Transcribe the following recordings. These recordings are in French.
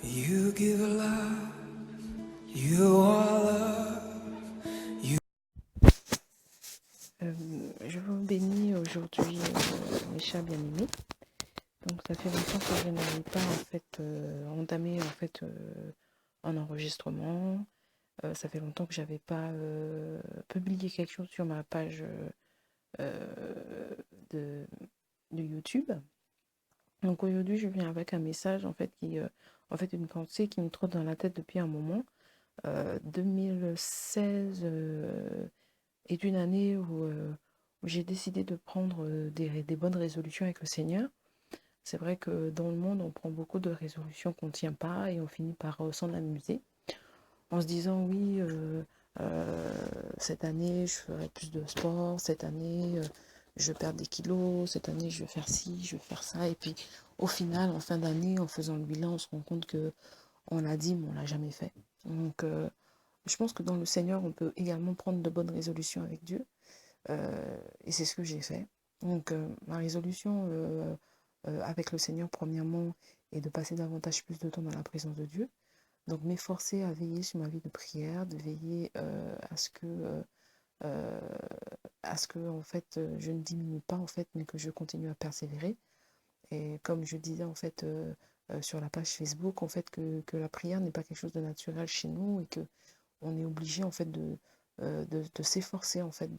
You give love, you are love. Je vous bénis aujourd'hui, mes chers bien-aimés. Donc, ça fait longtemps que je n'avais pas entamé un enregistrement. Ça fait longtemps que j'avais pas publié quelque chose sur ma page de YouTube. Donc aujourd'hui, je viens avec un message une pensée qui me trotte dans la tête depuis un moment. 2016 est une année où j'ai décidé de prendre des bonnes résolutions avec le Seigneur. C'est vrai que dans le monde, on prend beaucoup de résolutions qu'on ne tient pas et on finit par s'en amuser en se disant oui, cette année, je ferai plus de sport, cette année, je vais perdre des kilos, cette année, je vais faire ci, je vais faire ça. Et puis, au final, en fin d'année, en faisant le bilan, on se rend compte que on l'a dit, mais on l'a jamais fait. Donc, je pense que dans le Seigneur, on peut également prendre de bonnes résolutions avec Dieu. Et c'est ce que j'ai fait. Donc, ma résolution avec le Seigneur, premièrement, est de passer davantage plus de temps dans la présence de Dieu. Donc, m'efforcer à veiller sur ma vie de prière, de veiller à ce que en fait, je ne diminue pas, en fait, mais que je continue à persévérer. Et comme je disais, sur la page Facebook, en fait, que la prière n'est pas quelque chose de naturel chez nous et que on est obligé, en fait, de s'efforcer, en fait,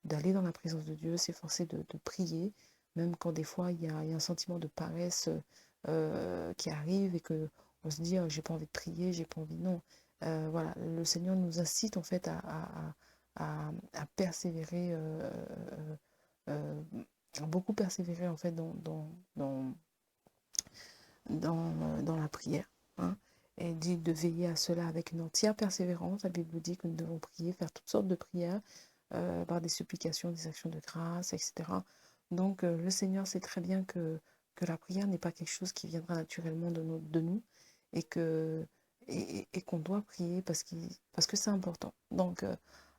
d'aller dans la présence de Dieu, s'efforcer de prier, même quand des fois il y a un sentiment de paresse qui arrive et que on se dit, oh, j'ai pas envie de prier, j'ai pas envie, non. Voilà, le Seigneur nous incite, en fait, à persévérer, euh, beaucoup persévérer, en fait, dans, dans la prière. Hein. Et dit de veiller à cela avec une entière persévérance. La Bible dit que nous devons prier, faire toutes sortes de prières, par des supplications, des actions de grâce, etc. Donc, le Seigneur sait très bien que la prière n'est pas quelque chose qui viendra naturellement de nous et et qu'on doit prier parce que c'est important. Donc,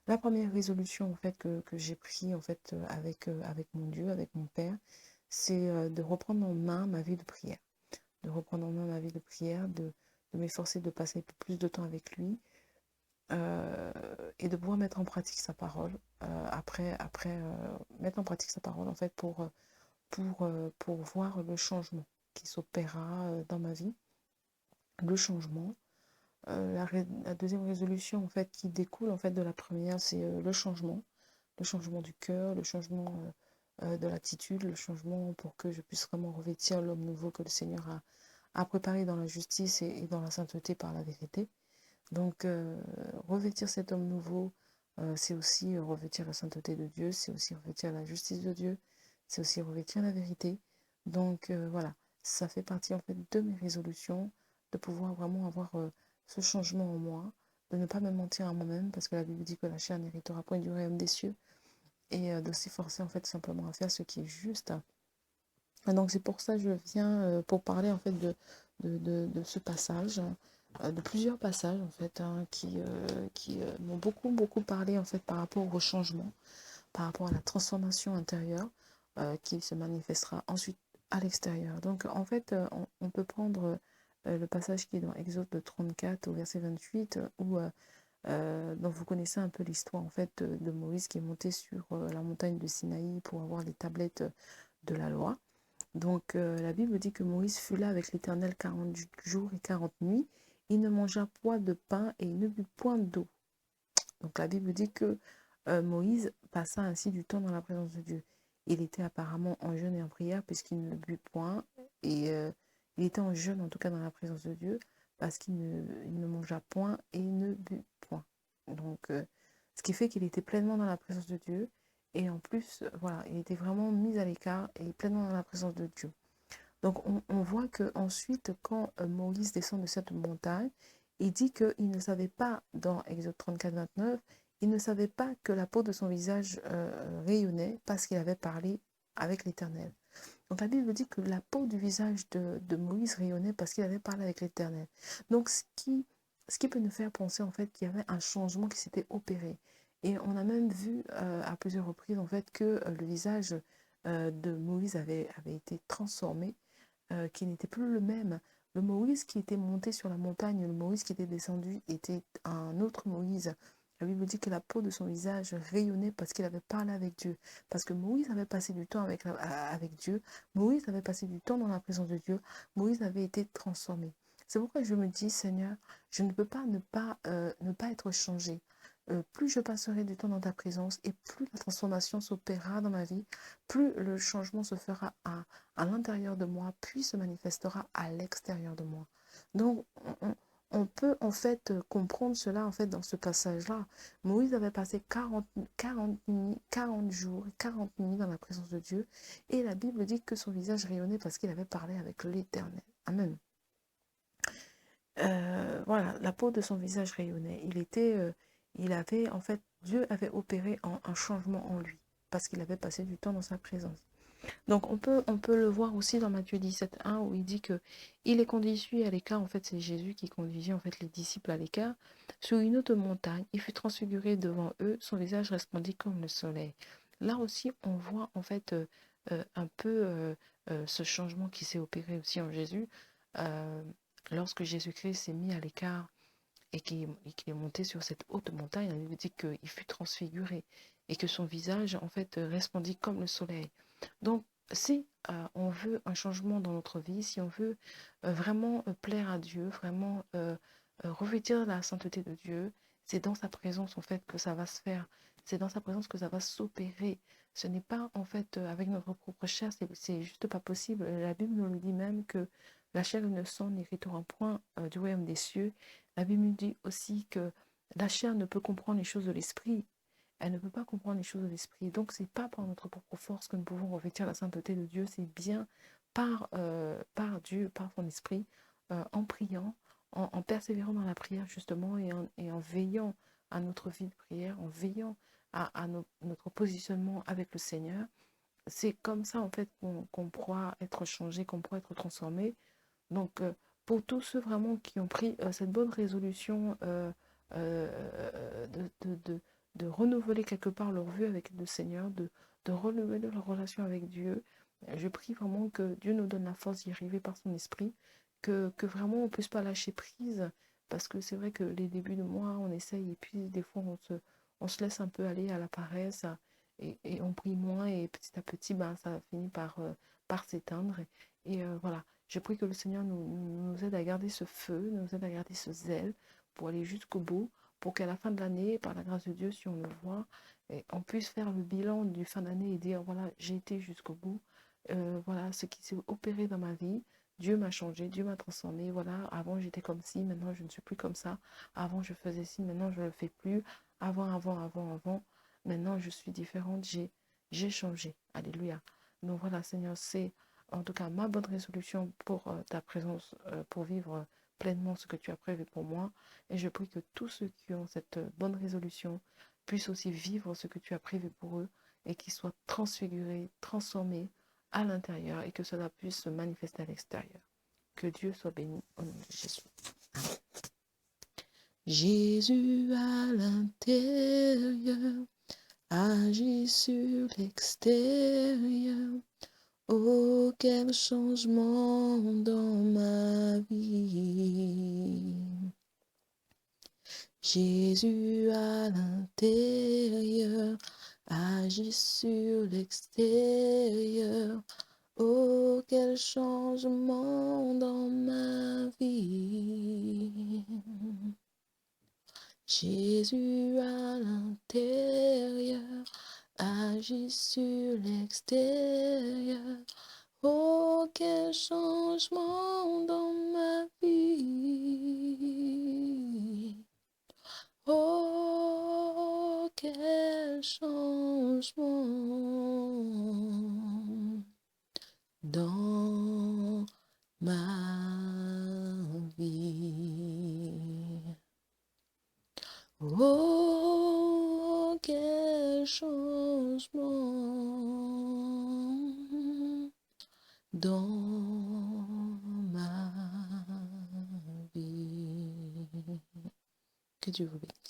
la première résolution en fait, que j'ai prise en fait, avec mon Dieu, avec mon Père, c'est de reprendre en main ma vie de prière. De reprendre en main ma vie de prière, de m'efforcer de passer plus de temps avec lui et de pouvoir mettre en pratique sa parole. Mettre en pratique sa parole en fait pour voir le changement qui s'opérera dans ma vie. Le changement. La deuxième résolution en fait qui découle en fait de la première, c'est le changement du cœur, le changement de l'attitude, le changement pour que je puisse vraiment revêtir l'homme nouveau que le Seigneur a préparé dans la justice et dans la sainteté par la vérité. Donc, revêtir cet homme nouveau, c'est aussi revêtir la sainteté de Dieu, c'est aussi revêtir la justice de Dieu, c'est aussi revêtir la vérité. Donc, voilà, ça fait partie en fait de mes résolutions, de pouvoir vraiment avoir ce changement en moi, de ne pas me mentir à moi-même, parce que la Bible dit que la chair n'héritera point du royaume des cieux, et de s'efforcer en fait simplement à faire ce qui est juste. Et donc, c'est pour ça que je viens pour parler en fait de ce passage, de plusieurs passages en fait, hein, qui m'ont beaucoup parlé en fait par rapport au changement, par rapport à la transformation intérieure qui se manifestera ensuite à l'extérieur. Donc en fait, on peut prendre le passage qui est dans Exode 34 au verset 28 où donc vous connaissez un peu l'histoire en fait de Moïse qui est monté sur la montagne de Sinaï pour avoir les tablettes de la loi. Donc, la Bible dit que Moïse fut là avec l'Éternel 40 jours et 40 nuits. Il ne mangea point de pain et il ne but point d'eau. Donc, la Bible dit que Moïse passa ainsi du temps dans la présence de Dieu. Il était apparemment en jeûne et en prière puisqu'il ne but point. Et il était en jeûne, en tout cas dans la présence de Dieu, parce il ne mangea point et il ne but point. Donc, ce qui fait qu'il était pleinement dans la présence de Dieu. Et en plus, voilà, il était vraiment mis à l'écart et pleinement dans la présence de Dieu. Donc, on voit qu'ensuite, quand Moïse descend de cette montagne, il dit qu'il ne savait pas, dans Exode 34, 29, il ne savait pas que la peau de son visage rayonnait parce qu'il avait parlé avec l'Éternel. Donc, la Bible dit que la peau du visage de Moïse rayonnait parce qu'il avait parlé avec l'Éternel. Donc, ce qui peut nous faire penser, en fait, qu'il y avait un changement qui s'était opéré. Et on a même vu à plusieurs reprises, en fait, que le visage de Moïse avait été transformé, qui n'était plus le même. Le Moïse qui était monté sur la montagne, le Moïse qui était descendu était un autre Moïse. La Bible dit que la peau de son visage rayonnait parce qu'il avait parlé avec Dieu. Parce que Moïse avait passé du temps avec Dieu. Moïse avait passé du temps dans la présence de Dieu. Moïse avait été transformé. C'est pourquoi je me dis, Seigneur, je ne peux pas ne pas être changé. Plus je passerai du temps dans ta présence et plus la transformation s'opérera dans ma vie, plus le changement se fera à l'intérieur de moi, puis se manifestera à l'extérieur de moi. Donc, on peut en fait comprendre cela en fait dans ce passage-là. Moïse avait passé 40 jours et 40 nuits dans la présence de Dieu et la Bible dit que son visage rayonnait parce qu'il avait parlé avec l'Éternel. Amen. Voilà, la peau de son visage rayonnait. Il avait, en fait, Dieu avait opéré un changement en lui parce qu'il avait passé du temps dans sa présence. Donc, on peut le voir aussi dans Matthieu 17:1 où il dit que il est conduit à l'écart. En fait, c'est Jésus qui conduisait en fait les disciples à l'écart sur une haute montagne. Il fut transfiguré devant eux, son visage resplendit comme le soleil. Là aussi, on voit en fait un peu ce changement qui s'est opéré aussi en Jésus. Euh, Lorsque Jésus-Christ s'est mis à l'écart et qu'il est monté sur cette haute montagne, il dit qu'il fut transfiguré et que son visage, en fait, resplendit comme le soleil. Donc, si on veut un changement dans notre vie, si on veut vraiment plaire à Dieu, vraiment revêtir la sainteté de Dieu, c'est dans sa présence, en fait, que ça va se faire. C'est dans sa présence que ça va s'opérer. Ce n'est pas, en fait, avec notre propre chair, c'est juste pas possible. La Bible nous le dit même que la chair et le sang n'hériteront point du royaume des cieux. La Bible nous dit aussi que la chair ne peut comprendre les choses de l'esprit. Elle ne peut pas comprendre les choses de l'esprit. Donc, c'est pas par notre propre force que nous pouvons revêtir la sainteté de Dieu. C'est bien par Dieu, par son esprit, en priant, en persévérant dans la prière, justement, et en veillant à notre vie de prière, en veillant à notre positionnement avec le Seigneur. C'est comme ça, en fait, qu'on pourra être changé, qu'on pourra être transformé. Donc, pour tous ceux vraiment qui ont pris cette bonne résolution de renouveler quelque part leur vue avec le Seigneur, de renouveler leur relation avec Dieu, je prie vraiment que Dieu nous donne la force d'y arriver par son esprit, que vraiment on ne puisse pas lâcher prise, parce que c'est vrai que les débuts de mois, on essaye, et puis des fois on se laisse un peu aller à la paresse, et on prie moins, et petit à petit, ben, ça finit par s'éteindre. Voilà. Je prie que le Seigneur nous aide à garder ce feu, nous aide à garder ce zèle pour aller jusqu'au bout, pour qu'à la fin de l'année, par la grâce de Dieu, si on le voit, on puisse faire le bilan du fin d'année et dire, voilà, j'ai été jusqu'au bout, voilà ce qui s'est opéré dans ma vie. Dieu m'a changé, Dieu m'a transformé. Voilà, avant j'étais comme ci, maintenant je ne suis plus comme ça. Avant je faisais ci, maintenant je ne le fais plus. Avant. Maintenant je suis différente, j'ai changé. Alléluia. Donc voilà, Seigneur, c'est en tout cas ma bonne résolution pour ta présence, pour vivre pleinement ce que tu as prévu pour moi. Et je prie que tous ceux qui ont cette bonne résolution puissent aussi vivre ce que tu as prévu pour eux et qu'ils soient transfigurés, transformés à l'intérieur et que cela puisse se manifester à l'extérieur. Que Dieu soit béni au nom de Jésus. Jésus à l'intérieur, agit sur l'extérieur. Oh, quel changement dans ma vie. Jésus à l'intérieur, agit sur l'extérieur. Oh, quel changement dans ma vie. Jésus à l'intérieur, agit sur l'extérieur. Oh, quel changement dans ma vie. Oh, quel changement dans ma vie. Oh, quel changement dans ma vie. Que Dieu vous bénisse.